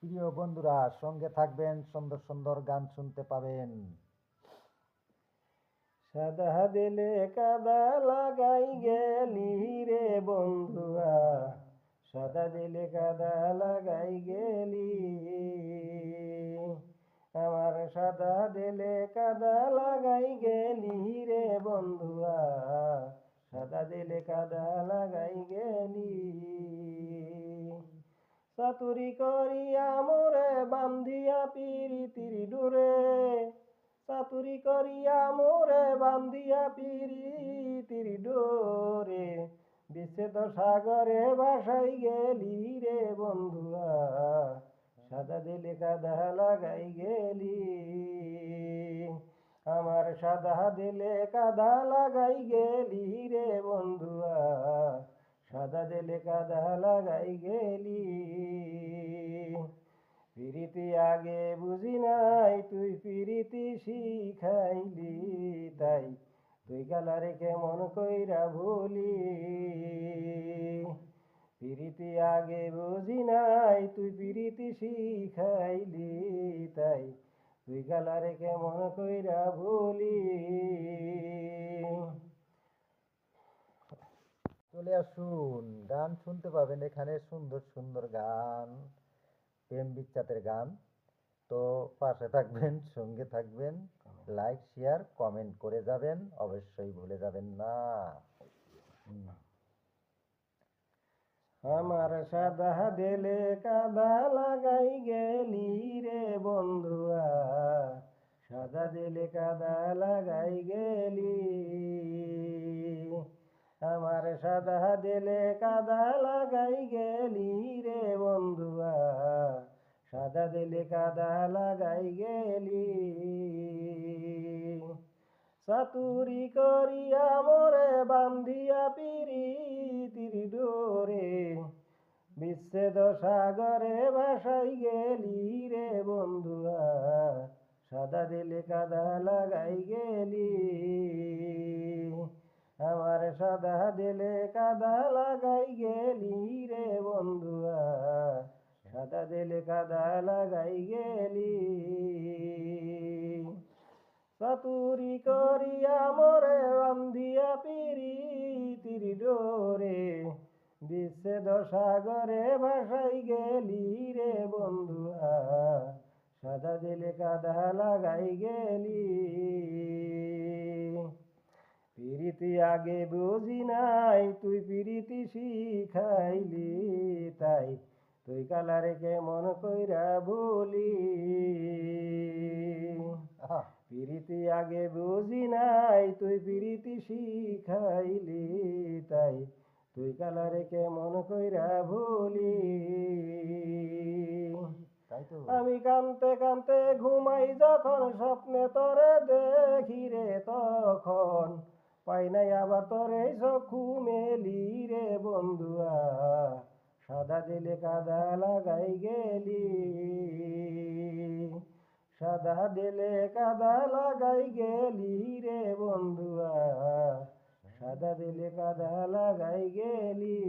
প্রিয় বন্ধুরা, সঙ্গে থাকবেন, সুন্দর সুন্দর গান শুনতে পাবেন। সাদা দিলে কাদা লাগাই গেলি রে বন্ধুয়া, সাদা দিলে কাদা লাগাই গেলি। আমার সাদা দিলে কাদা লাগাই গেলি রে বন্ধুয়া, সাদা দিলে কাদা লাগাই গেলি। চাতুরি করিয়া মোরে বান্ধিয়া পিরিতির ডুরে, চাতুরি করিয়া মোরে বান্ধিয়া পিরিতির ডোরে, বিচ্ছেদ সাগরে ভাসাই গেলি রে বন্ধুয়া, সাদা দিলে কাদা লাগাই গেলি। আমার সাদা দিলে কাদা লাগাই গেলি রে বন্ধুয়া, সাদা দিলে কাদা লাগাই গেলি। পিরিতি আগে বুঝি নাই, তুই পিরিতি শিখাইলি, তাই তুই গালারে কেমন কইরা ভুলি। পিরিতি আগে বুঝি নাই, তুই পিরিতি শিখাইলি, তাই তুই গালারে কেমন কইরা ভুলি। চলে আসুন, গান শুনতে পাবেন এখানে, সুন্দর সুন্দর গান, প্রেম বিচ্ছেদের গান। তো পাশে থাকবেন, সঙ্গে থাকবেন, লাইক শেয়ার কমেন্ট করে যাবেন, অবশ্যই ভুলে যাবেন না। আমার সাদা দিলে কাদা লাগাই গেলি রে বন্ধুয়া, সাদা দিলে কাদা লাগাই গেলি। আমার সাদা দিলে কাদা লাগাই গেলি রে বন্ধুয়া, সাদা দিলে কাদা লাগাই গেলি। চাতুরি করিয়া মোরে বান্ধিয়া পিরিতির ডোরে, বিচ্ছেদ সাগরে ভাসাই গেলি রে বন্ধুয়া, সাদা দিলে কাদা লাগাই গেলি। আমার সাদা দিলে কাদা লাগাই গেলি রে বন্ধুয়া, সাদা দিলে কাদা লাগাই গেলি। চাতুরি করিয়া মোরে বান্ধিয়া পিরিতির ডোরে, বিচ্ছেদ সাগরে ভাসাই গেলি রে বন্ধুয়া, সাদা দিলে কাদা লাগাই গেলি। পিরিতি আগে বুঝি নাই, তুই পিরিতি শিখাইলি, তাই তুই কালারে কেমন কইরা ভুলি। পিরিতি আগে বুঝি নাই, তুই পিরিতি শিখাইলি, তাই তুই কালারে কেমন কইরা ভুলি। আমি কানতে কানতে ঘুমাই যখন, স্বপ্নে তোরে দেখি রে তখন, পাই নাই আবার তোরে চক্ষু মেলি রে বন্ধুয়া, সাদা দিলে কাদা লাগাই গেলি। সাদা দিলে কাদা লাগাই গেলি রে বন্ধুয়া, সাদা দিলে কাদা লাগাই গেলি।